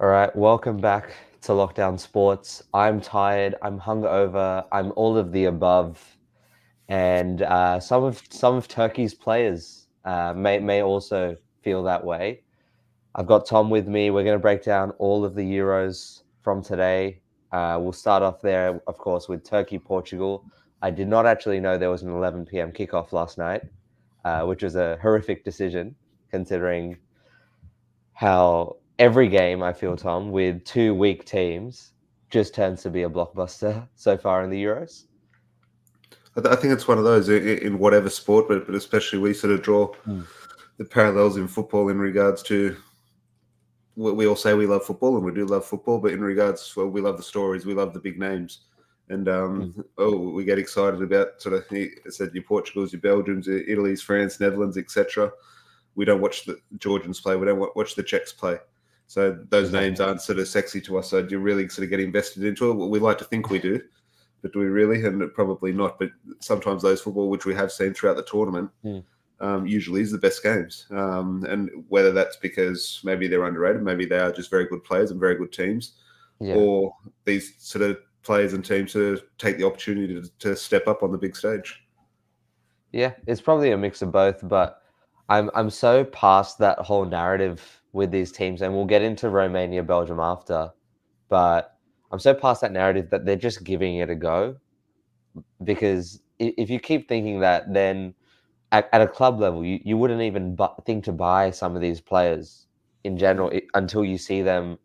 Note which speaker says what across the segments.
Speaker 1: All right, welcome back to Lockdown Sports. I'm tired, I'm hungover, I'm all of the above, and some of Turkey's players may also feel that way. I've got Tom with me. We're going to break down all of the Euros from today. We'll start off there, of course, with Turkey Portugal. I did not actually know there was an 11 p.m. kickoff last night, which was a horrific decision considering how every game I feel, Tom, with two weak teams just turns to be a blockbuster so far in the Euros.
Speaker 2: I think it's one of those in whatever sport, but especially we sort of draw
Speaker 1: Mm.
Speaker 2: the parallels in football in regards to we all say we love football and we do love football, but in regards, well, we love the stories, we love the big names, and
Speaker 1: Mm.
Speaker 2: we get excited about sort of I said your Portugals, your Belgiums, your Italy's, France, Netherlands, etc. We don't watch the Georgians play, we don't watch the Czechs play. So those names
Speaker 1: Exactly.
Speaker 2: aren't sort of sexy to us. So do you really sort of get invested into it? Well, we like to think we do, but do we really? And probably not. But sometimes those football, which we have seen throughout the tournament,
Speaker 1: Mm.
Speaker 2: usually is the best games. And whether that's because maybe they're underrated, maybe they are just very good players and very good teams,
Speaker 1: Yeah.
Speaker 2: or these sort of players and teams to take the opportunity to step up on the big stage.
Speaker 1: Yeah, it's probably a mix of both, but I'm so past that whole narrative with these teams, and we'll get into Romania, Belgium after, but I'm so past that narrative that they're just giving it a go because if you keep thinking that, then at a club level, you wouldn't even think to buy some of these players in general until you see them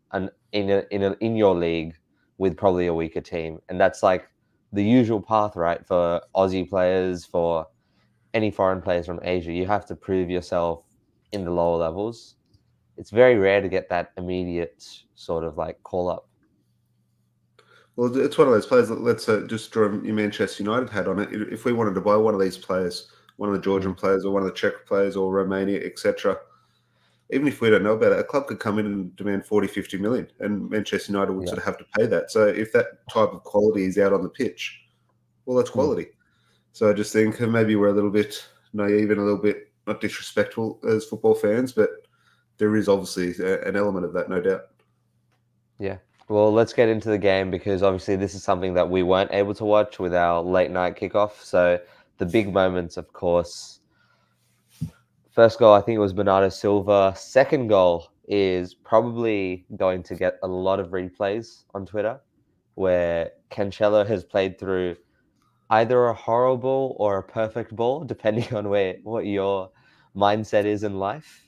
Speaker 1: in your league with probably a weaker team, and that's like the usual path, right? For Aussie players, for any foreign players from Asia, you have to prove yourself in the lower levels. It's very rare to get that immediate sort of like call up.
Speaker 2: Well, it's one of those players. Let's just draw your Manchester United hat on it. If we wanted to buy one of these players, one of the Georgian
Speaker 1: Mm,
Speaker 2: players, or one of the Czech players, or Romania, etc., even if we don't know about it, a club could come in and demand 40, 50 million, and Manchester United would
Speaker 1: yeah.
Speaker 2: sort of have to pay that. So if that type of quality is out on the pitch, well, that's
Speaker 1: Mm,
Speaker 2: quality. So I just think maybe we're a little bit naive and a little bit not disrespectful as football fans, but there is obviously an element of that, no doubt.
Speaker 1: yeah. Well, let's get into the game because obviously this is something that we weren't able to watch with our late night kickoff. So the big moments, of course. First goal, I think it was Bernardo Silva. Second goal is probably going to get a lot of replays on Twitter, where Cancelo has played through either a horrible or a perfect ball, depending on what your mindset is in life.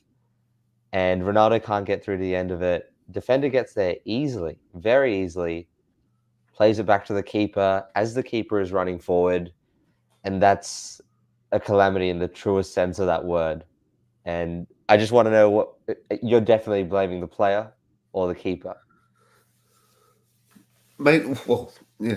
Speaker 1: And Ronaldo can't get through to the end of it. Defender gets there easily, very easily, plays it back to the keeper as the keeper is running forward. And that's a calamity in the truest sense of that word. And I just want to know what you're definitely blaming the player or the keeper.
Speaker 2: Mate, well, yeah,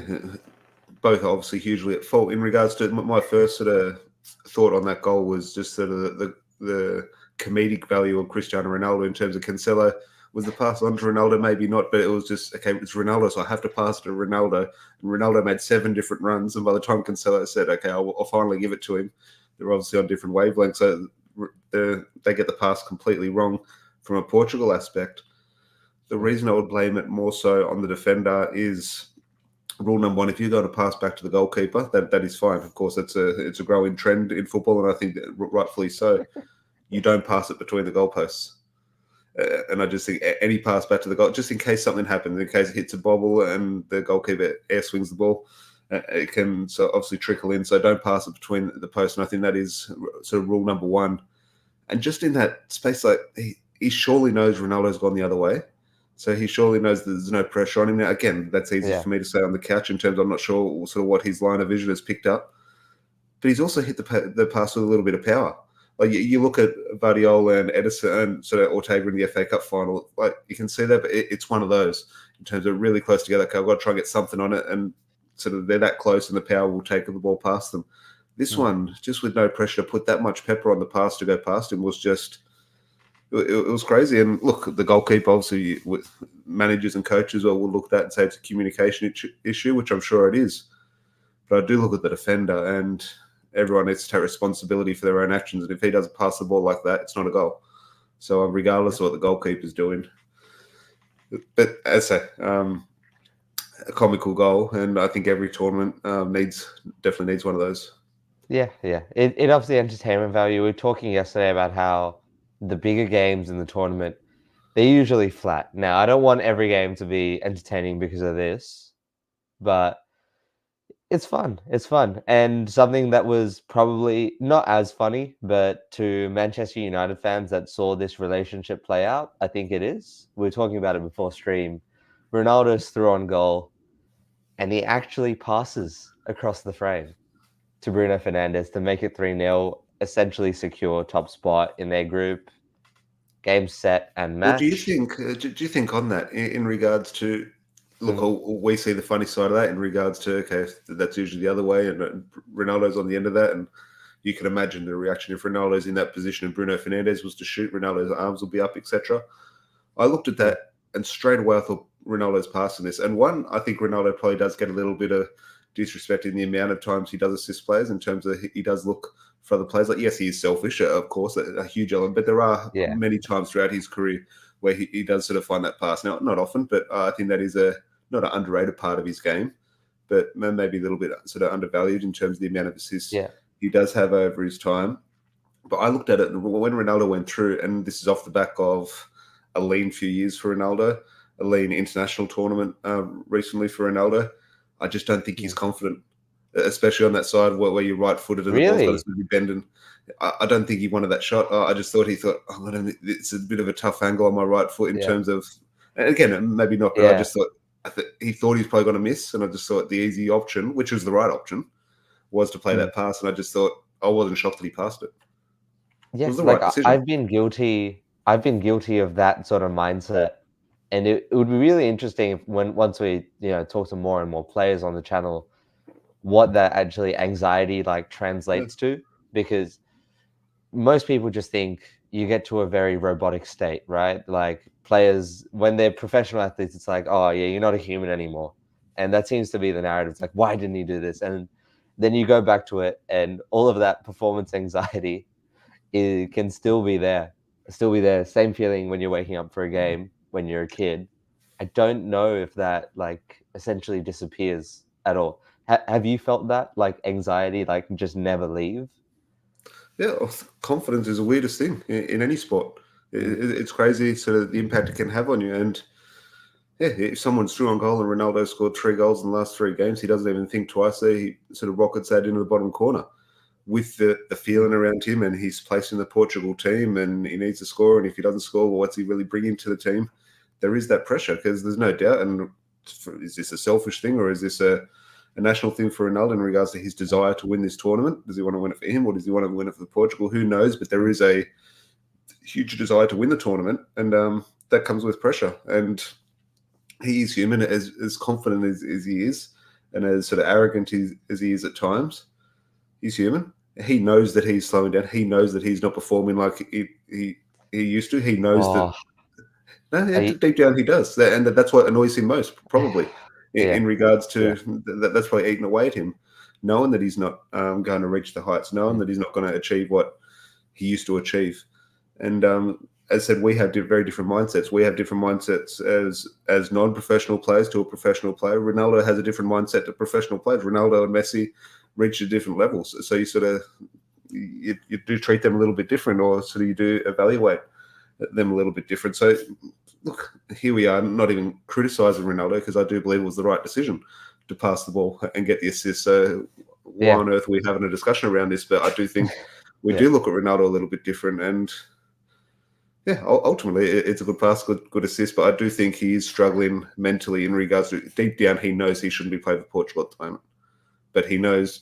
Speaker 2: both obviously hugely at fault. In regards to my first sort of thought on that goal was just sort of the comedic value of Cristiano Ronaldo in terms of Cancelo. Was the pass on to Ronaldo? Maybe not, but it was just, okay, it's Ronaldo, so I have to pass it to Ronaldo. And Ronaldo made 7 different runs, and by the time Cancelo said, okay, I'll finally give it to him, they're obviously on different wavelengths. So they get the pass completely wrong from a Portugal aspect. The
Speaker 1: Mm.
Speaker 2: reason I would blame it more so on the defender is rule number one: if you're going to pass back to the goalkeeper, that is fine. Of course, it's a growing trend in football, and I think that rightfully so. You don't pass it between the goalposts. And I just think any pass back to the goal, just in case something happens, in case it hits a bobble and the goalkeeper air swings the ball, it can so obviously trickle in. So don't pass it between the posts. And I think that is sort of rule number one. And just in that space, like he surely knows Ronaldo's gone the other way. So he surely knows there's no pressure on him. Now, again, that's easy
Speaker 1: Yeah.
Speaker 2: for me to say on the couch in terms I'm not sure sort of what his line of vision has picked up. But he's also hit the pass with a little bit of power. Like you look at Guardiola and Edison and sort of Ortega in the FA Cup final, like you can see that, but it's one of those in terms of really close together. Okay, I've got to try and get something on it, and sort of they're that close, and the power will take the ball past them. This
Speaker 1: Mm.
Speaker 2: one, just with no pressure to put that much pepper on the pass to go past him, was just it was crazy. And look, the goalkeeper obviously with managers and coaches will look at that and say it's a communication issue, which I'm sure it is. But I do look at the defender, and everyone needs to take responsibility for their own actions. And if he doesn't pass the ball like that, it's not a goal. So regardless of what the goalkeeper's doing, But as I say, a comical goal, and I think every tournament definitely needs one of those.
Speaker 1: Yeah, yeah. It ups the entertainment value. We were talking yesterday about how the bigger games in the tournament, they're usually flat. Now, I don't want every game to be entertaining because of this, but it's fun. It's fun. And something that was probably not as funny, but to Manchester United fans that saw this relationship play out, I think it is. We were talking about it before stream. Ronaldo's through on goal, and he actually passes across the frame to Bruno Fernandes to make it 3-0, essentially secure top spot in their group, game set and
Speaker 2: Well, do you
Speaker 1: match.
Speaker 2: think? Do you think on that in regards to look?
Speaker 1: Mm,
Speaker 2: We see the funny side of that in regards to okay, that's usually the other way, and Ronaldo's on the end of that, and you can imagine the reaction if Ronaldo's in that position and Bruno Fernandes was to shoot, Ronaldo's arms will be up, etc. I looked at
Speaker 1: mm,
Speaker 2: that and straight away I thought Ronaldo's passing this. And one, I think Ronaldo probably does get a little bit of disrespect in the amount of times he does assist players in terms of he does look for other players. Like, yes, he is selfish, of course, a huge element, but there are
Speaker 1: yeah.
Speaker 2: many times throughout his career where he does sort of find that pass. Now, not often, but I think that is not an underrated part of his game, but maybe a little bit sort of undervalued in terms of the amount of assists
Speaker 1: Yeah.
Speaker 2: he does have over his time. But I looked at it when Ronaldo went through, and this is off the back of a lean few years for Ronaldo, a lean international tournament recently for Ronaldo. I just don't think he's
Speaker 1: Mm.
Speaker 2: confident, especially on that side where you're right footed and the ball's got to
Speaker 1: Really?
Speaker 2: sort of be bending. I don't think he wanted that shot. I just thought it's a bit of a tough angle on my right foot in
Speaker 1: Yeah.
Speaker 2: terms of, and again, maybe not, but I
Speaker 1: Yeah.
Speaker 2: just thought he thought he was probably going to miss. And I just thought the easy option, which was the right option, was to play
Speaker 1: Mm.
Speaker 2: that pass. And I just thought, I wasn't shocked that he passed it. It
Speaker 1: Yeah.
Speaker 2: was the
Speaker 1: Like
Speaker 2: right decision.
Speaker 1: I've been guilty. I've been guilty of that sort of mindset. And it would be really interesting if once we, talk to more and more players on the channel, what that actually anxiety like
Speaker 2: Yeah.
Speaker 1: translates to. Because most people just think you get to a very robotic state, right? Like players, when they're professional athletes, it's like, oh yeah, you're not a human anymore. And that seems to be the narrative. It's like, why didn't he do this? And then you go back to it, and all of that performance anxiety can still be there. Still be there. Same feeling when you're waking up for a game when you're a kid. I don't know if that like essentially disappears at all. Have you felt that like anxiety, like just never leave?
Speaker 2: Yeah, confidence is the weirdest thing in any sport.
Speaker 1: Mm,
Speaker 2: It's crazy sort of the impact it can have on you. And yeah, if someone's through on goal and Ronaldo scored 3 goals in the last 3 games, he doesn't even think twice there. He sort of rockets that into the bottom corner with the feeling around him and his place in the Portugal team and he needs to score. And if he doesn't score, well, what's he really bringing to the team? There is that pressure because there's no doubt. And is this a selfish thing or is this a national thing for Ronaldo in regards to his desire to win this tournament? Does he want to win it for him or does he want to win it for Portugal? Who knows? But there is a huge desire to win the tournament, and that comes with pressure. And he is human, as confident as he is, and as sort of arrogant as he is at times. He's human. He knows that he's slowing down. He knows that he's not performing like he used to. He knows that.
Speaker 1: oh,
Speaker 2: No, yeah,
Speaker 1: I,
Speaker 2: deep down he does, and that's what annoys him most, probably,
Speaker 1: yeah,
Speaker 2: in regards
Speaker 1: yeah.
Speaker 2: to that's probably eating away at him, knowing that he's not going to reach the heights, knowing
Speaker 1: Mm,
Speaker 2: that he's not going to achieve what he used to achieve. And as I said, we have very different mindsets. We have different mindsets as non-professional players to a professional player. Ronaldo has a different mindset to professional players. Ronaldo and Messi reach at different levels, so you sort of you do treat them a little bit different, or sort of you do evaluate them a little bit different. So look, here we are, not even criticising Ronaldo because I do believe it was the right decision to pass the ball and get the assist. So why
Speaker 1: yeah,
Speaker 2: on earth are we having a discussion around this? But I do think we
Speaker 1: yeah,
Speaker 2: do look at Ronaldo a little bit different. And yeah, ultimately it's a good pass, good assist. But I do think he is struggling mentally in regards to deep down. He knows he shouldn't be playing for Portugal at the moment, but he knows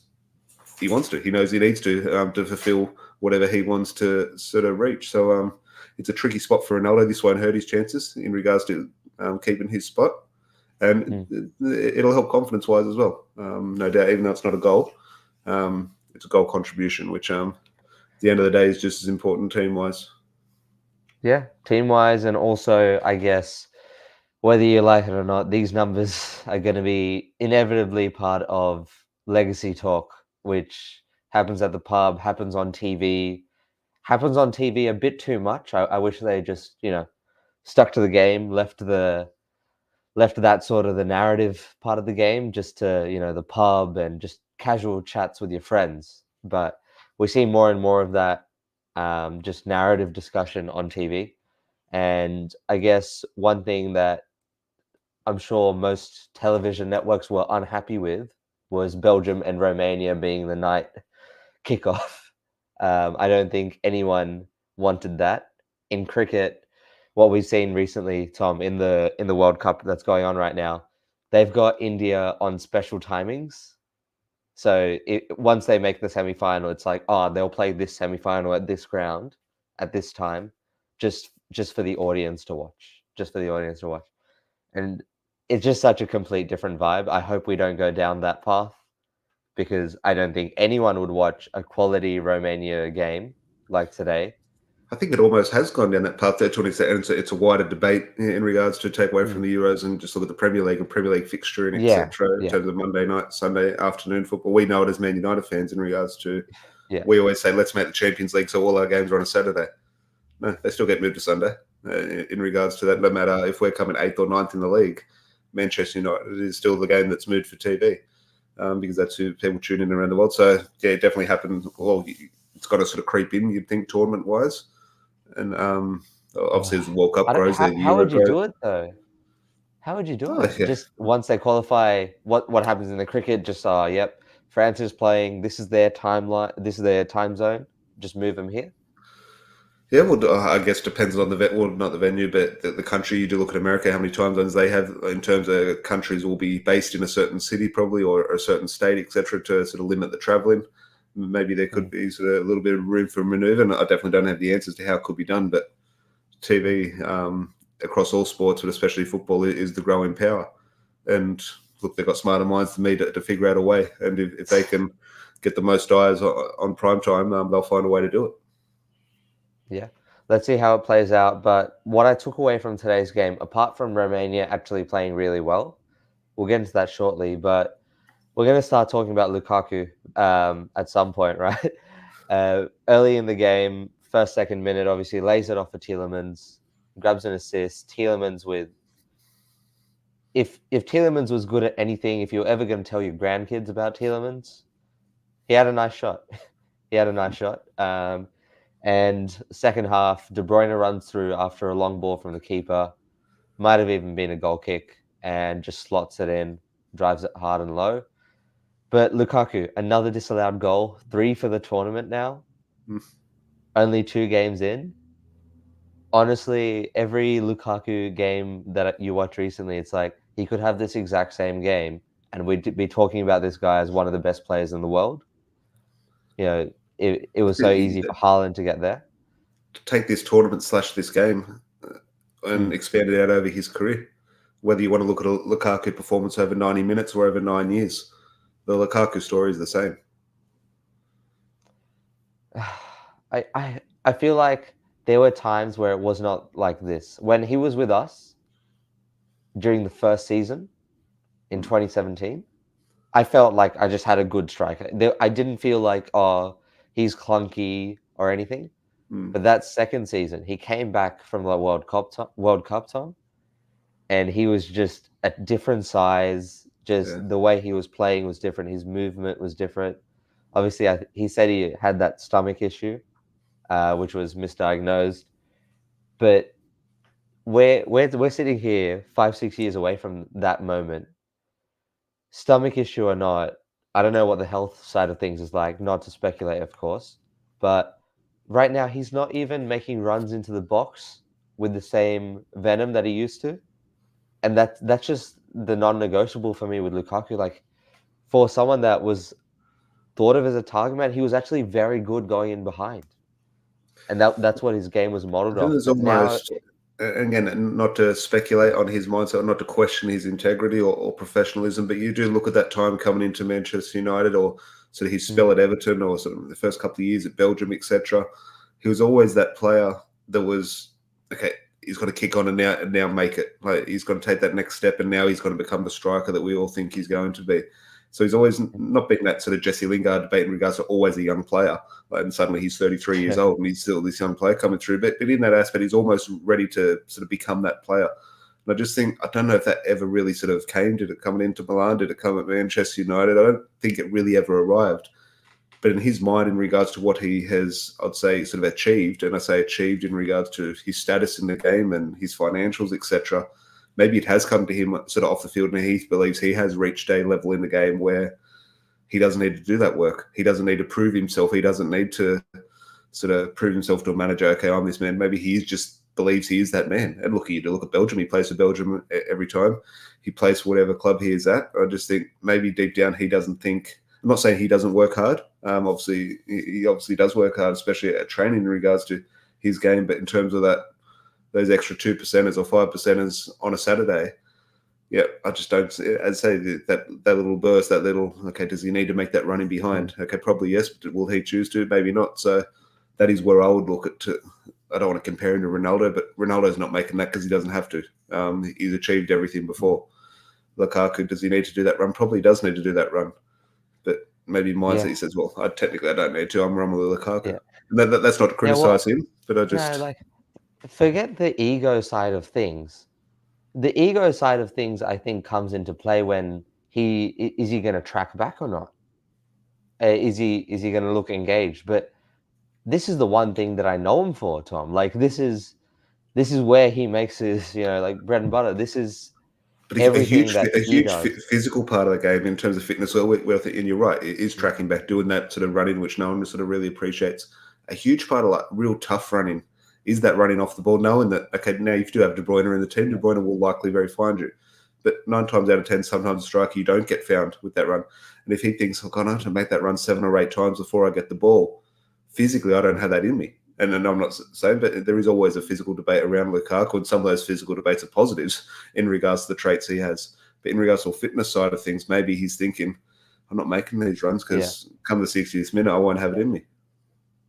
Speaker 2: he wants to. He knows he needs to fulfill whatever he wants to sort of reach. So it's a tricky spot for Ronaldo. This won't hurt his chances in regards to keeping his spot, and
Speaker 1: mm,
Speaker 2: it'll help confidence-wise as well. No doubt, even though it's not a goal, it's a goal contribution, which at the end of the day is just as important team-wise.
Speaker 1: yeah. Team wise, and also I guess whether you like it or not, these numbers are going to be inevitably part of legacy talk, which happens at the pub, happens on TV a bit too much. I wish they just stuck to the game, left left that sort of the narrative part of the game just to, the pub and just casual chats with your friends. But we see more and more of that just narrative discussion on TV. And I guess one thing that I'm sure most television networks were unhappy with was Belgium and Romania being the night kickoff. I don't think anyone wanted that. In cricket, what we've seen recently, Tom, in the World Cup that's going on right now, they've got India on special timings. So once they make the semi-final, it's like, they'll play this semi-final at this ground at this time, just for the audience to watch, just for the audience to watch. And it's just such a complete different vibe. I hope we don't go down that path because I don't think anyone would watch a quality Romania game like today.
Speaker 2: I think it almost has gone down that path there to an extent. It's a wider debate in regards to take away from the Euros and just look at the Premier League and Premier League fixturing, etc. In terms of Monday night, Sunday afternoon football. We know it as Man United fans in regards to, we always say, let's make the Champions League so all our games are on a Saturday. No, they still get moved to Sunday in regards to that. No matter if we're coming 8th or 9th in the league, Manchester United is still the game that's moved for TV because that's who people tune in around the world. So, yeah, it definitely happened. Well, it's got to sort of creep in, you'd think, tournament-wise. And obviously, as the World Cup grows,
Speaker 1: how would you do it though? How would you do it? Just once they qualify, what happens in the cricket? Just France is playing. This is their timeline. This is their time zone. Just move them here.
Speaker 2: Yeah, well, I guess depends on not the venue, but the country. You do look at America, how many time zones they have in terms of countries will be based in a certain city, probably, or a certain state, etc., to sort of limit the travelling. Maybe there could be sort of a little bit of room for manoeuvre, and I definitely don't have the answers to how it could be done, but TV across all sports, but especially football, is the growing power. And look, they've got smarter minds than me to figure out a way, and if they can get the most eyes on prime time, they'll find a way to do it.
Speaker 1: Yeah, let's see how it plays out. But what I took away from today's game, apart from Romania actually playing really well, we'll get into that shortly, but we're going to start talking about Lukaku at some point, right? Early in the game, first, second minute, obviously lays it off for Tielemans, grabs an assist. Tielemans with... If Tielemans was good at anything, if you're ever going to tell your grandkids about Tielemans, he had a nice shot. And second half, De Bruyne runs through after a long ball from the keeper. Might have even been a goal kick and just slots it in, drives it hard and low. But Lukaku, another disallowed goal, 3 for the tournament now. Only 2 games in. Honestly, every Lukaku game that you watch recently, it's like he could have this exact same game and we'd be talking about this guy as one of the best players in the world. It was so easy for Haaland to get there.
Speaker 2: To take this tournament / this game and expand it out over his career. Whether you want to look at a Lukaku performance over 90 minutes or over 9 years, the Lukaku story is the same.
Speaker 1: I feel like there were times where it was not like this. When he was with us during the first season in 2017, I felt like I just had a good striker. I didn't feel like, he's clunky or anything. But that second season, he came back from the World Cup time, and he was just a different size. The way he was playing was different. His movement was different. Obviously, he said he had that stomach issue, which was misdiagnosed. But we're sitting here 5-6 years away from that moment. Stomach issue or not, I don't know what the health side of things is like. Not to speculate, of course, but right now he's not even making runs into the box with the same venom that he used to, and that's just the non-negotiable for me with Lukaku. Like, for someone that was thought of as a target man, he was actually very good going in behind, and that's what his game was modeled off.
Speaker 2: There's almost, again, not to speculate on his mindset, not to question his integrity or professionalism, but you do look at that time coming into Manchester United or sort of his spell at Everton or sort of the first couple of years at Belgium, etc. He was always that player that was, okay, he's got to kick on and now make it. Like, he's got to take that next step, and now he's going to become the striker that we all think he's going to be. So he's always not been that sort of Jesse Lingard debate in regards to always a young player. And suddenly he's 33 years old and he's still this young player coming through. But in that aspect, he's almost ready to sort of become that player. And I just think, I don't know if that ever really sort of came. Did it come into Milan? Did it come at Manchester United? I don't think it really ever arrived. But in his mind, in regards to what he has, I'd say, sort of achieved, and I say achieved in regards to his status in the game and his financials, etc., maybe it has come to him sort of off the field, and he believes he has reached a level in the game where he doesn't need to do that work. He doesn't need to prove himself. He doesn't need to sort of prove himself to a manager. Okay, I'm this man. Maybe he just believes he is that man. And look at Belgium. He plays for Belgium every time. He plays for whatever club he is at. I just think maybe deep down he doesn't think. I'm not saying he doesn't work hard. Obviously, he obviously does work hard, especially at training in regards to his game. But in terms of those extra 2%ers or 5%ers on a Saturday, yeah, I just don't. I'd say that little burst, that little. Okay, does he need to make that running behind? Okay, probably yes, but will he choose to? Maybe not. So that is where I would look at. I don't want to compare him to Ronaldo, but Ronaldo's not making that because he doesn't have to. He's achieved everything before. Lukaku, does he need to do that run? Probably does need to do that run, but maybe mindset he says, well, I don't need to. I'm Romelu Lukaku.
Speaker 1: Yeah.
Speaker 2: That's not to criticize him, but I just
Speaker 1: forget the ego side of things. The ego side of things, I think, comes into play when is he going to track back or not? Is he going to look engaged? But this is the one thing that I know him for, Tom. Like this is where he makes his bread and butter. This is everything that he does.
Speaker 2: Physical part of the game in terms of fitness. Well, and you're right, it is tracking back, doing that sort of running, which no one sort of really appreciates. A huge part of real tough running is that running off the ball, knowing that, okay, now you do have De Bruyne in the team. De Bruyne will likely very find you. But 9 times out of 10, sometimes a striker, you don't get found with that run. And if he thinks, I have to make that run 7 or 8 times before I get the ball, physically, I don't have that in me. And I'm not saying, but there is always a physical debate around Lukaku, and some of those physical debates are positives in regards to the traits he has. But in regards to the fitness side of things, maybe he's thinking, I'm not making these runs because come the 60th minute, I won't have it in me.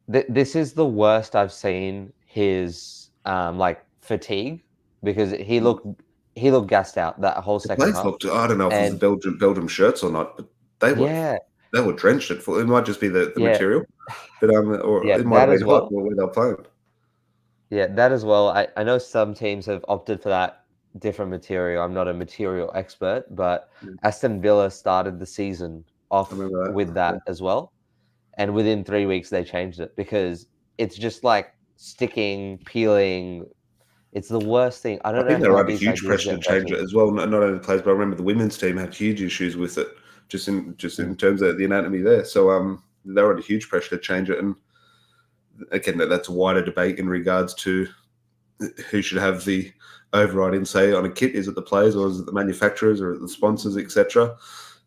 Speaker 1: This is the worst I've seen his fatigue, because he looked gassed out that whole second half.
Speaker 2: I don't know if it was the Belgium shirts or not, but they were drenched at full. It might just be the material, but it might have been hot where they're playing.
Speaker 1: Yeah, that as well. I know some teams have opted for that different material. I'm not a material expert, but Aston Villa started the season off with that as well. And within 3 weeks, they changed it because it's just like sticking, peeling. It's the worst thing. I think
Speaker 2: they're under huge pressure to change it as well. Not only the players, but I remember the women's team had huge issues with it, just in terms of the anatomy there. So they're under huge pressure to change it. And again, that's a wider debate in regards to who should have the overriding say on a kit. Is it the players, or is it the manufacturers, or the sponsors, etc.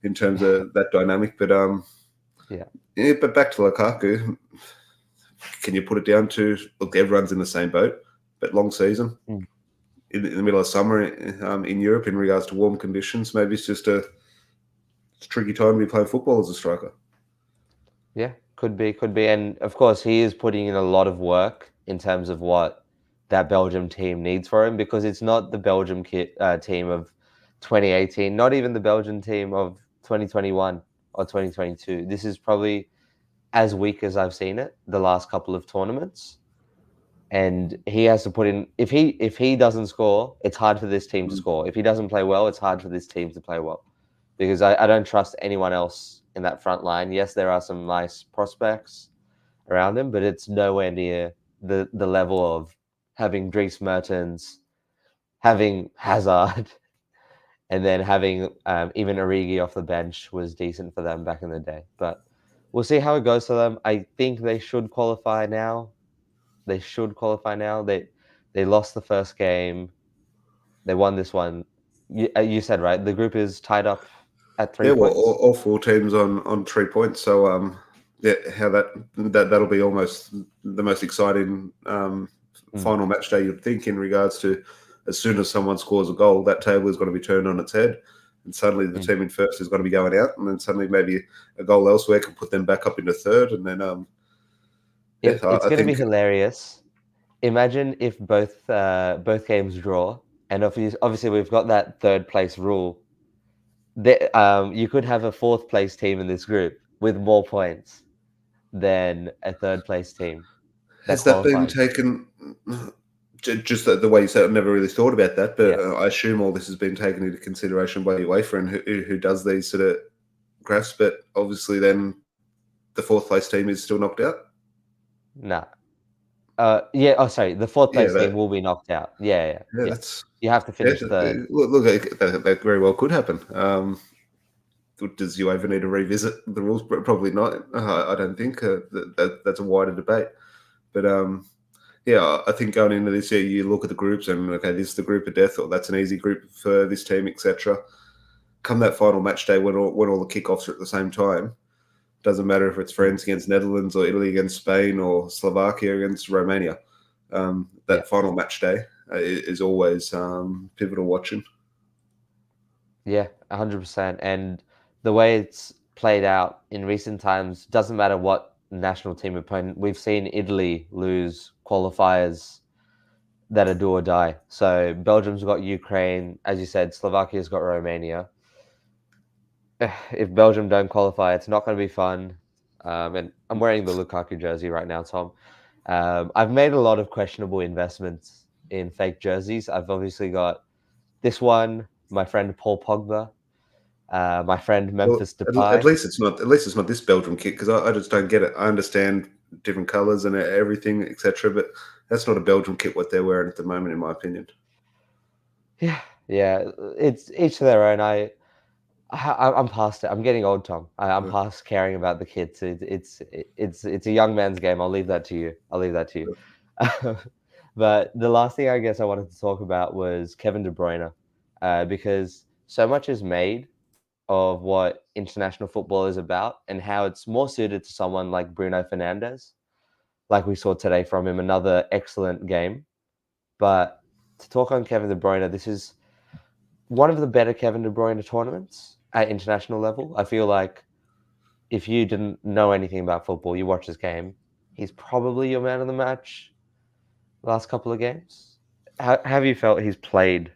Speaker 2: in terms of that dynamic. But but back to Lukaku, can you put it down to, look, everyone's in the same boat, but long season in the middle of summer in Europe in regards to warm conditions, maybe it's just a tricky time to be playing football as a striker.
Speaker 1: Yeah, could be. And of course, he is putting in a lot of work in terms of what that Belgium team needs for him, because it's not the Belgium team of 2018, not even the Belgian team of 2021 or 2022. This is probably as weak as I've seen it the last couple of tournaments. And he has to put in, if he doesn't score, it's hard for this team to score. If he doesn't play well, it's hard for this team to play well, because I don't trust anyone else in that front line. Yes, there are some nice prospects around him, but it's nowhere near the level of having Dries Mertens, having Hazard, and then having even Origi off the bench was decent for them back in the day. But we'll see how it goes for them. I think they should qualify now. They lost the first game. They won this one. You said, right? The group is tied up at 3 points.
Speaker 2: Well, all 4 teams on 3 points. So how that'll be almost the most exciting final match day, you'd think, in regards to, as soon as someone scores a goal, that table is going to be turned on its head, and suddenly the team in first is going to be going out, and then suddenly maybe a goal elsewhere can put them back up into third, and then
Speaker 1: it's going to be hilarious. Imagine if both games draw, and obviously we've got that third place rule. You could have a 4th place team in this group with more points than a 3rd place team.
Speaker 2: Has that been taken? Just the way you said, I've never really thought about that, but
Speaker 1: Yeah.
Speaker 2: I assume all this has been taken into consideration by UEFA and who does these sort of graphs. But obviously, then the fourth place team is still knocked out.
Speaker 1: Nah. Yeah. Oh, sorry. The fourth
Speaker 2: Yeah,
Speaker 1: place team will be knocked out.
Speaker 2: yeah,
Speaker 1: Yeah.
Speaker 2: that's
Speaker 1: You have to
Speaker 2: yeah.
Speaker 1: finish third.
Speaker 2: Look, that very well could happen. Does UEFA need to revisit the rules? Probably not. I don't think that's a wider debate. But yeah, I think going into this year, you look at the groups and okay, this is the group of death, or that's an easy group for this team, etc. Come that final match day when all the kickoffs are at the same time, doesn't matter if it's France against Netherlands or Italy against Spain or Slovakia against Romania.
Speaker 1: Yeah.
Speaker 2: That final match day is always pivotal watching.
Speaker 1: Yeah. 100%. And the way it's played out in recent times doesn't matter what national team opponent. We've seen Italy lose qualifiers that are do or die. So Belgium's got Ukraine, as you said. Slovakia's got Romania. If Belgium don't qualify, it's not going to be fun. And I'm wearing the Lukaku jersey right now, Tom. I've made a lot of questionable investments in fake jerseys. I've obviously got this one, my friend Paul Pogba, my friend
Speaker 2: Well,
Speaker 1: Memphis
Speaker 2: at
Speaker 1: Depay.
Speaker 2: least it's not. At least it's not this Belgium kit because I just don't get it. I understand different colours and everything, etc. But that's not a Belgium kit what they're wearing at the moment, in my opinion.
Speaker 1: Yeah, it's each to their own. I'm past it. I'm getting old, Tom. I'm past caring about the kids. It's a young man's game. I'll leave that to you. I'll leave that to you. But the last thing I guess I wanted to talk about was Kevin De Bruyne, because so much is made of what international football is about and how it's more suited to someone like Bruno Fernandes, like we saw today from him, another excellent game. But to talk on Kevin De Bruyne, this is one of the better Kevin De Bruyne tournaments at international level. I feel like if you didn't know anything about football, you watch this game, he's probably your man of the match last couple of games. How have you felt he's played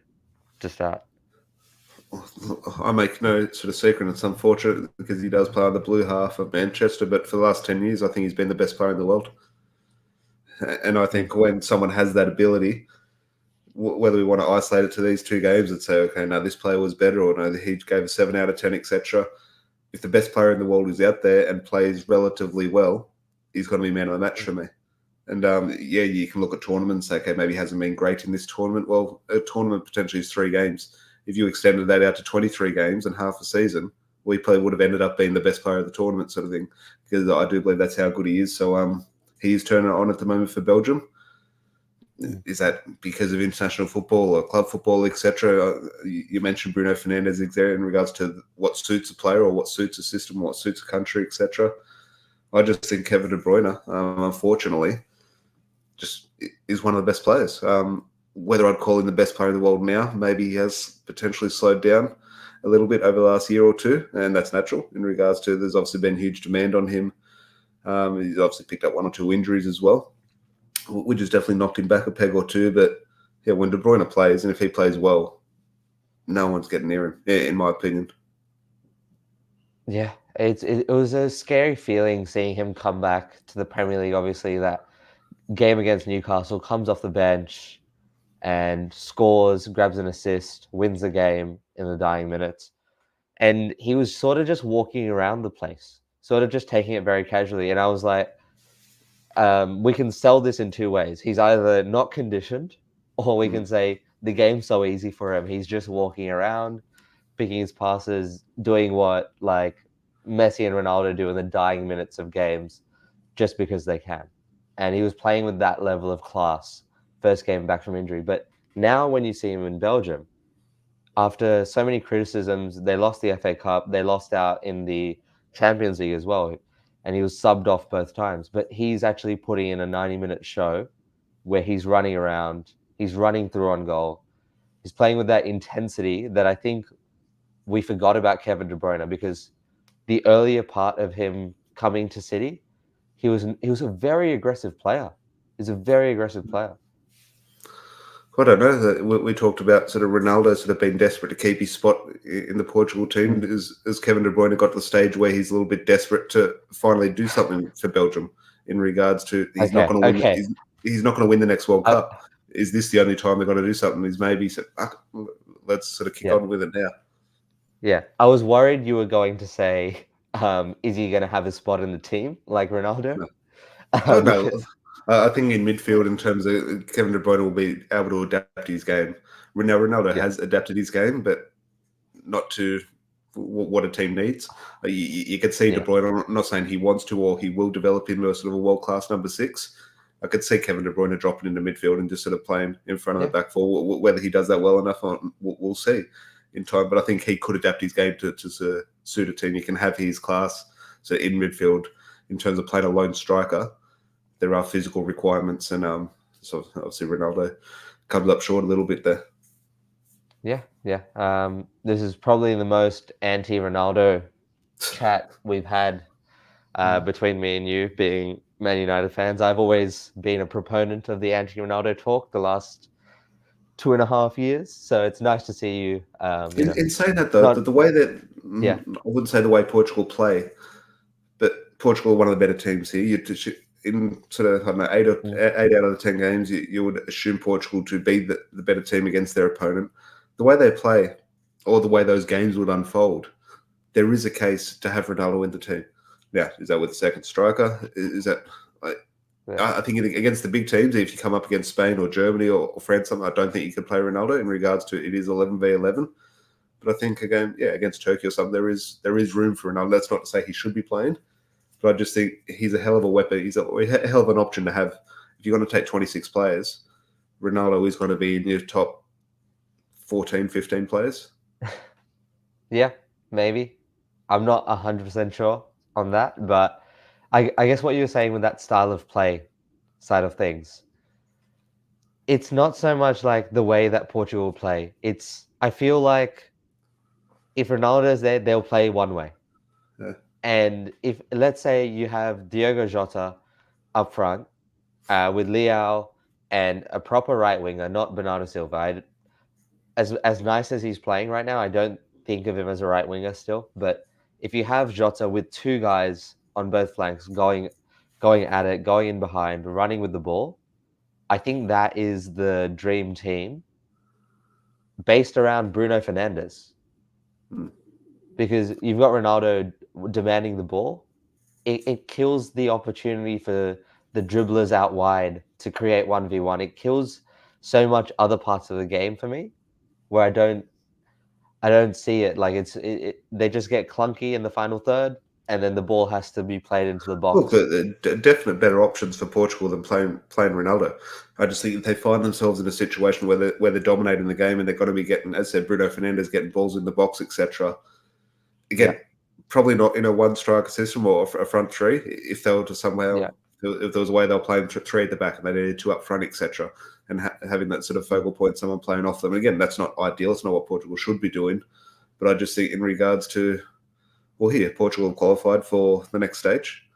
Speaker 1: to start?
Speaker 2: I make no sort of secret. It's unfortunate because he does play on the blue half of Manchester, but for the last 10 years, I think he's been the best player in the world. And I think when someone has that ability, whether we want to isolate it to these two games and say, okay, no, this player was better, or no, he gave a 7 out of 10, etc. If the best player in the world is out there and plays relatively well, he's going to be man of the match for me. And yeah, you can look at tournaments, say, okay, maybe he hasn't been great in this tournament. Well, a tournament potentially is 3 games. If you extended that out to 23 games and half a season, we probably would have ended up being the best player of the tournament, sort of thing, because I do believe that's how good he is. So he is turning it on at the moment for Belgium. Is that because of international football or club football, etc.? You mentioned Bruno Fernandes there in regards to what suits a player or what suits a system, what suits a country, etc. I just think Kevin De Bruyne, unfortunately, just is one of the best players. Whether I'd call him the best player in the world now, maybe he has potentially slowed down a little bit over the last year or two, and that's natural in regards to there's obviously been huge demand on him. He's obviously picked up 1 or 2 injuries as well, which has definitely knocked him back a peg or two. But yeah, when De Bruyne plays, and if he plays well, no one's getting near him, in my opinion.
Speaker 1: Yeah, it was a scary feeling seeing him come back to the Premier League. Obviously, that game against Newcastle, comes off the bench and scores, grabs an assist, wins the game in the dying minutes. And he was sort of just walking around the place, sort of just taking it very casually. And I was like, we can sell this in 2 ways. He's either not conditioned, or we can say the game's so easy for him. He's just walking around, picking his passes, doing what like Messi and Ronaldo do in the dying minutes of games just because they can. And he was playing with that level of class first game back from injury. But now when you see him in Belgium, after so many criticisms, they lost the FA Cup, they lost out in the Champions League as well, and he was subbed off both times. But he's actually putting in a 90-minute show where he's running around, he's running through on goal, he's playing with that intensity that I think we forgot about Kevin De Bruyne, because the earlier part of him coming to City, he was a very aggressive player. He's a very aggressive player.
Speaker 2: I don't know. We talked about sort of Ronaldo sort of being desperate to keep his spot in the Portugal team. As Kevin De Bruyne got to the stage where he's a little bit desperate to finally do something for Belgium in regards to he's not going to win. He's not going to win the next World Cup. is this the only time they're going to do something? Is maybe let's sort of kick on with it now.
Speaker 1: Yeah, I was worried you were going to say, is he going to have a spot in the team like Ronaldo?
Speaker 2: No. Oh, no.
Speaker 1: Because,
Speaker 2: I think in midfield, in terms of Kevin De Bruyne will be able to adapt his game. Now, Ronaldo has adapted his game, but not to what a team needs. You could see De Bruyne, I'm not saying he wants to or he will develop into a sort of a world-class number 6. I could see Kevin De Bruyne dropping into midfield and just sort of playing in front of the back four. Whether he does that well enough, we'll see in time. But I think he could adapt his game to suit a team. You can have his class. So in midfield, in terms of playing a lone striker, there are physical requirements. And so obviously Ronaldo comes up short a little bit there.
Speaker 1: Yeah. This is probably the most anti-Ronaldo chat we've had between me and you, being Man United fans. I've always been a proponent of the anti-Ronaldo talk the last 2.5 years, so it's nice to see you.
Speaker 2: In saying that, though, the way that I wouldn't say the way Portugal play, but Portugal are one of the better teams here. In sort of, I don't know, 8 out of the 10 games, you would assume Portugal to be the better team against their opponent. The way they play, or the way those games would unfold, there is a case to have Ronaldo in the team. Now, is that with a second striker? Is that? I think against the big teams, if you come up against Spain or Germany or France, I don't think you can play Ronaldo in regards to it is 11v11. But I think against Turkey or something, there is room for Ronaldo. That's not to say he should be playing, but I just think he's a hell of a weapon. He's a hell of an option to have. If you're going to take 26 players, Ronaldo is going to be in your top 14, 15 players.
Speaker 1: Yeah, maybe. I'm not 100% sure on that, but I guess what you were saying with that style of play side of things, it's not so much like the way that Portugal play. I feel like if Ronaldo's there, they'll play one way.
Speaker 2: Yeah.
Speaker 1: And if, let's say you have Diogo Jota up front with Leao and a proper right winger, not Bernardo Silva. As nice as he's playing right now, I don't think of him as a right winger still. But if you have Jota with 2 guys on both flanks going at it, going in behind, running with the ball, I think that is the dream team based around Bruno Fernandes. Because you've got Ronaldo demanding the ball. It kills the opportunity for the dribblers out wide to create 1v1. It kills so much other parts of the game for me, where I don't see it. Like they just get clunky in the final third, and then the ball has to be played into the box.
Speaker 2: Look, definite better options for Portugal than playing Ronaldo. I just think they find themselves in a situation where they're dominating the game and they're going to be getting, as I said, Bruno Fernandes getting balls in the box, etc. Again, probably not in a one striker system or a front three. If they were to somehow, if there was a way they were playing 3 at the back and they needed 2 up front, etc., and having that sort of focal point, someone playing off them. And again, that's not ideal. It's not what Portugal should be doing. But I just think in regards to, Portugal qualified for the next stage.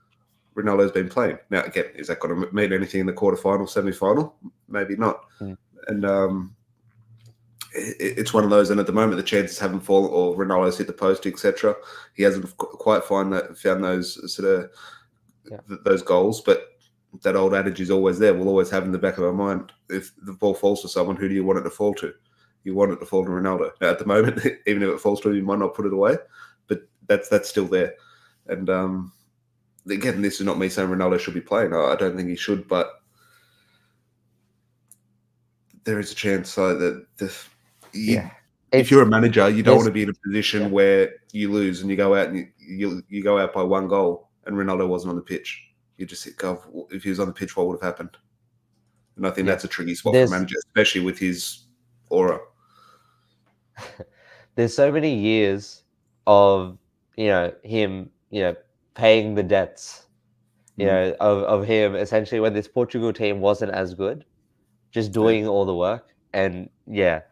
Speaker 2: Ronaldo's been playing. Now, again, is that going to mean anything in the quarterfinal, semi-final? Maybe not. And it's one of those, and at the moment the chances haven't fallen, or Ronaldo's hit the post, etc. He hasn't quite found those sort of those goals, but that old adage is always there. We'll always have in the back of our mind, if the ball falls to someone, who do you want it to fall to? You want it to fall to Ronaldo. Now, at the moment, even if it falls to him, you might not put it away, but that's still there. And again, this is not me saying Ronaldo should be playing. I don't think he should, but there is a chance that if you're a manager, you don't want to be in a position where you lose and you go out and you go out by 1 goal and Ronaldo wasn't on the pitch. You just think, God, if he was on the pitch, what would have happened? And I think that's a tricky spot for a manager, especially with his aura.
Speaker 1: There's so many years of him paying the debts of him essentially when this Portugal team wasn't as good, just doing all the work. And I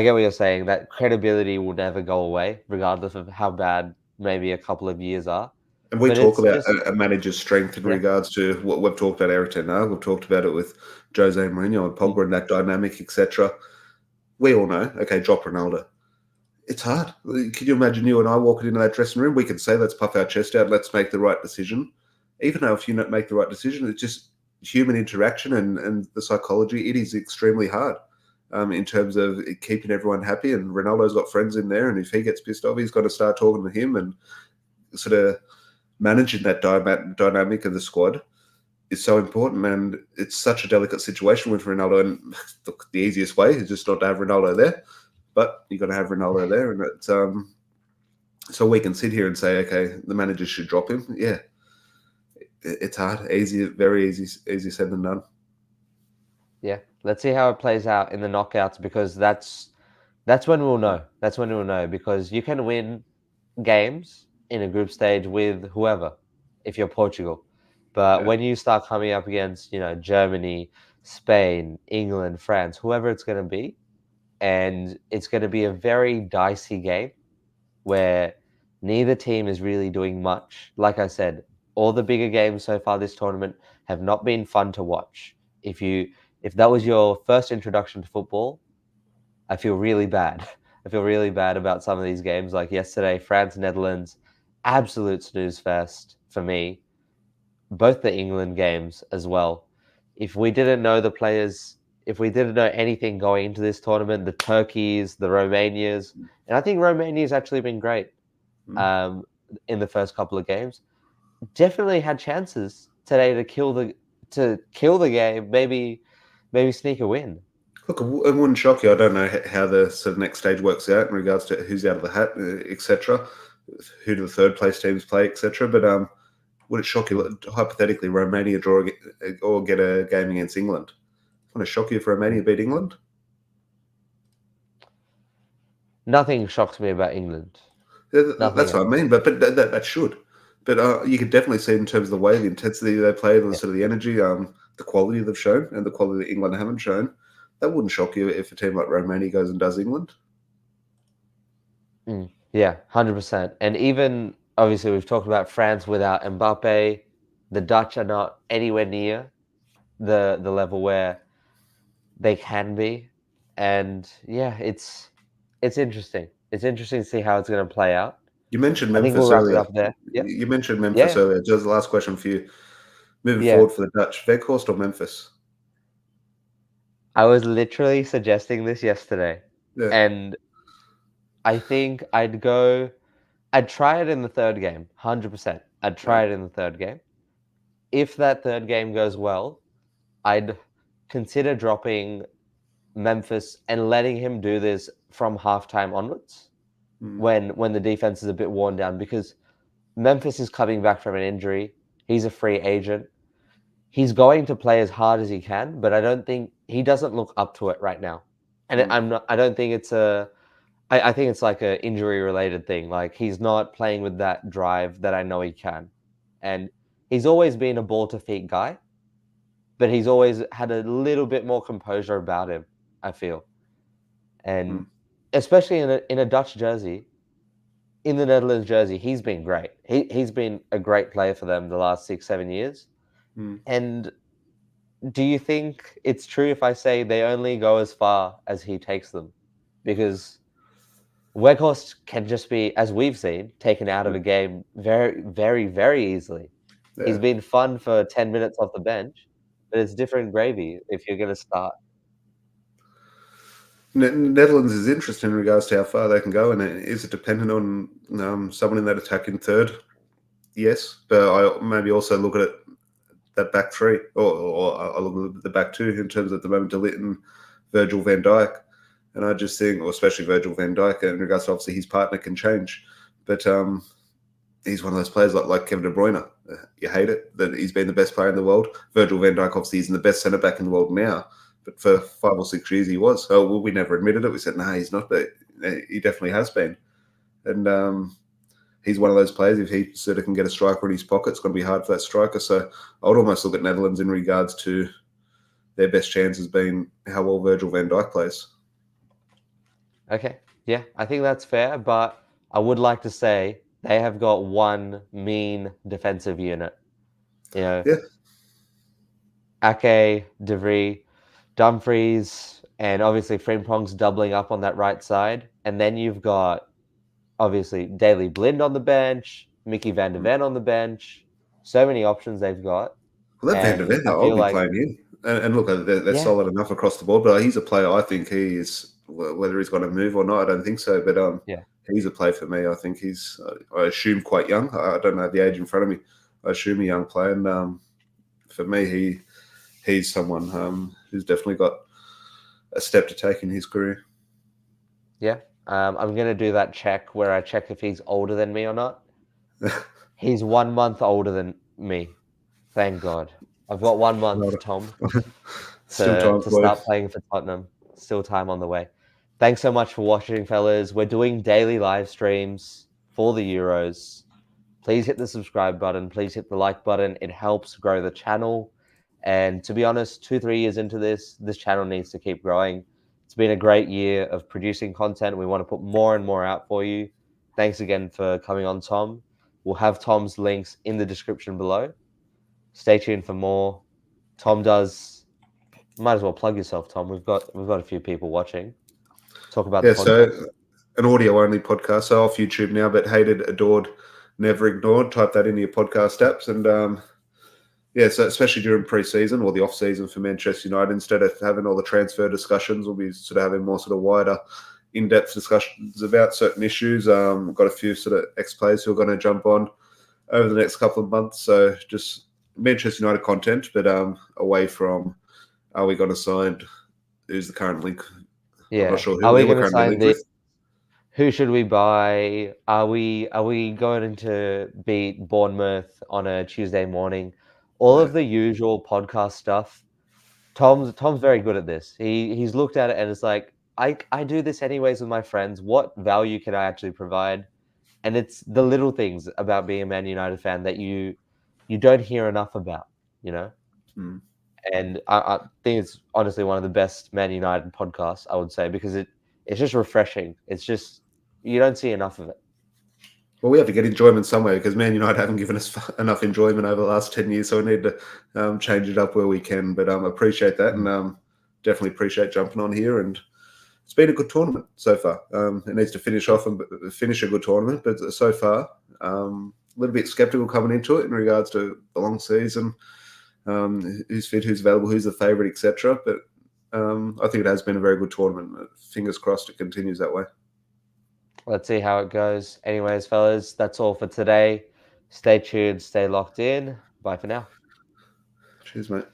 Speaker 1: get what you're saying, that credibility will never go away regardless of how bad maybe a couple of years are.
Speaker 2: And we talk about a manager's strength in regards to what we've talked about Eric Ten Hag. We've talked about it with Jose Mourinho and Pogba and that dynamic, etc. We all know, okay, drop Ronaldo. It's hard. Can you imagine you and I walking into that dressing room? We can say, let's puff our chest out, let's make the right decision. Even though if you don't make the right decision, it's just human interaction and the psychology, it is extremely hard in terms of keeping everyone happy. And Ronaldo's got friends in there, and if he gets pissed off, he's got to start talking to him, and sort of managing that dynamic of the squad is so important. And it's such a delicate situation with Ronaldo. And look, the easiest way is just not to have Ronaldo there, but you got to have Ronaldo there, and it's so we can sit here and say, okay, the manager should drop him. Yeah, it's hard, easy, very easy said than done.
Speaker 1: Yeah, let's see how it plays out in the knockouts, because that's when we'll know. That's when we'll know, because you can win games in a group stage with whoever if you're Portugal. But
Speaker 2: Yeah.
Speaker 1: when you start coming up against, Germany, Spain, England, France, whoever it's going to be, and it's going to be a very dicey game where neither team is really doing much. Like I said, all the bigger games so far this tournament have not been fun to watch. If that was your first introduction to football, I feel really bad. I feel really bad about some of these games. Like yesterday, France, Netherlands, absolute snooze fest for me. Both the England games as well. If we didn't know the players, if we didn't know anything going into this tournament, the Turkeys, the Romanias, and I think Romania's actually been great um, in the first couple of games. Definitely had chances today to kill the game. Maybe sneak a win.
Speaker 2: Look, it wouldn't shock you. I don't know how the sort of next stage works out in regards to who's out of the hat, etc. Who do the third place teams play, etc. But would it shock you, hypothetically, Romania draw or get a game against England? Would it shock you if Romania beat England?
Speaker 1: Nothing shocks me about England.
Speaker 2: That's
Speaker 1: Nothing.
Speaker 2: what I mean. But that should. But you could definitely see in terms of the way, the intensity they play, the
Speaker 1: Yeah.
Speaker 2: sort of the energy, the quality they've shown, and the quality that England haven't shown. That wouldn't shock you if a team like Romania goes and does England.
Speaker 1: Yeah, 100%. And even obviously we've talked about France without Mbappe. The Dutch are not anywhere near the level where they can be. And yeah, it's interesting. It's interesting to see how it's going to play out.
Speaker 2: You mentioned
Speaker 1: I think we'll
Speaker 2: Memphis
Speaker 1: wrap it
Speaker 2: earlier.
Speaker 1: up there. Yeah.
Speaker 2: You mentioned Memphis
Speaker 1: Yeah.
Speaker 2: earlier. Just the last question for you. Moving
Speaker 1: Yeah.
Speaker 2: forward for the Dutch, Weghorst or Memphis?
Speaker 1: I was literally suggesting this yesterday.
Speaker 2: Yeah,
Speaker 1: And I think I'd try it in the third game, 100%. I'd try it in the third game. If that third game goes well, I'd consider dropping Memphis and letting him do this from halftime onwards when the defense is a bit worn down, because Memphis is coming back from an injury. He's a free agent. He's going to play as hard as he can, but I don't think he doesn't look up to it right now. And I don't think it's I think it's like a injury related thing. Like he's not playing with that drive that I know he can. And he's always been a ball to feet guy, but he's always had a little bit more composure about him, I feel. And especially in a Dutch jersey, in the Netherlands jersey, he's been great. He's been a great player for them the last 6-7 years. And do you think it's true if I say they only go as far as he takes them? Because Weghorst can just be, as we've seen, taken out of a game very, very, very easily.
Speaker 2: yeah.
Speaker 1: He's been fun for 10 minutes off the bench, but it's different gravy if you're going to start.
Speaker 2: Netherlands is interesting in regards to how far they can go, and is it dependent on someone in that attacking third? Yes, but I maybe also look at it, that back three, or I look at the back two in terms of at the moment, De Ligt and Virgil van Dijk. And I just think, or especially Virgil van Dijk, in regards to obviously his partner can change, but he's one of those players like Kevin De Bruyne. You hate it that he's been the best player in the world. Virgil van Dijk obviously isn't the best centre back in the world now, but for 5 or 6 years he was. Oh, well, we never admitted it. We said, no, he's not, but he definitely has been. And he's one of those players, if he sort of can get a striker in his pocket, it's going to be hard for that striker. So I would almost look at Netherlands in regards to their best chances being how well Virgil van Dijk plays.
Speaker 1: Okay, yeah, I think that's fair, but I would like to say they have got one mean defensive unit.
Speaker 2: Yeah.
Speaker 1: Ake, De Vries, Dumfries, and obviously Frimpong's doubling up on that right side. And then you've got, obviously, Daley Blind on the bench, Mickey van der Ven on the bench. So many options they've got.
Speaker 2: Well, that Van der
Speaker 1: And
Speaker 2: Ven,
Speaker 1: I
Speaker 2: I'll
Speaker 1: feel
Speaker 2: be
Speaker 1: like,
Speaker 2: playing him. And look, they're
Speaker 1: yeah,
Speaker 2: solid enough across the board. But he's a player. I think he is. Whether he's going to move or not, I don't think so. But
Speaker 1: yeah,
Speaker 2: he's a player for me. I think he's. I assume quite young. I don't know the age in front of me. I assume a young player. And for me, he's someone who's definitely got a step to take in his career.
Speaker 1: yeah. I'm gonna do that check where I check if he's older than me or not. He's 1 month older than me. Thank God. I've got 1 month, Tom,
Speaker 2: Still time
Speaker 1: to
Speaker 2: for you.
Speaker 1: start playing for Tottenham. Still time on the way. Thanks so much for watching, fellas. We're doing daily live streams for the Euros. Please hit the subscribe button. Please hit the like button. It helps grow the channel. And to be honest, 2, 3 years into this channel needs to keep growing. It's been a great year of producing content. We want to put more and more out for you. Thanks again for coming on, Tom. We'll have Tom's links in the description below. Stay tuned for more. Tom does. Might as well plug yourself, Tom. We've got a few people watching. Talk about the
Speaker 2: Yeah, so
Speaker 1: podcast.
Speaker 2: an audio only podcast. So off YouTube now, but hated, adored, never ignored. Type that into your podcast apps. And yeah, so especially during pre-season or the off-season for Manchester United, instead of having all the transfer discussions, we'll be sort of having more sort of wider, in-depth discussions about certain issues. We've got a few sort of ex-players who are going to jump on over the next couple of months. So just Manchester United content, but away from are we going to sign? Who's the current link? I'm not
Speaker 1: Yeah.
Speaker 2: sure
Speaker 1: Are
Speaker 2: who
Speaker 1: we
Speaker 2: we're
Speaker 1: going to
Speaker 2: currently
Speaker 1: sign
Speaker 2: linked
Speaker 1: the?
Speaker 2: with.
Speaker 1: Who should we buy? Are we going to beat Bournemouth on a Tuesday morning? All
Speaker 2: Yeah.
Speaker 1: of the usual podcast stuff. Tom's very good at this. He's looked at it and it's like, I do this anyways with my friends. What value can I actually provide? And it's the little things about being a Man United fan that you don't hear enough about, you know?
Speaker 2: Mm.
Speaker 1: And I think it's honestly one of the best Man United podcasts, I would say, because it's just refreshing. It's just you don't see enough of it.
Speaker 2: Well, we have to get enjoyment somewhere because Man United haven't given us enough enjoyment over the last 10 years. So we need to change it up where we can. But appreciate that and definitely appreciate jumping on here. And it's been a good tournament so far. It needs to finish off and finish a good tournament. But so far, a little bit skeptical coming into it in regards to the long season, who's fit, who's available, who's the favourite, etc. But I think it has been a very good tournament. Fingers crossed it continues that way.
Speaker 1: Let's see how it goes. Anyways, fellas, that's all for today. Stay tuned, stay locked in. Bye for now.
Speaker 2: Cheers, mate.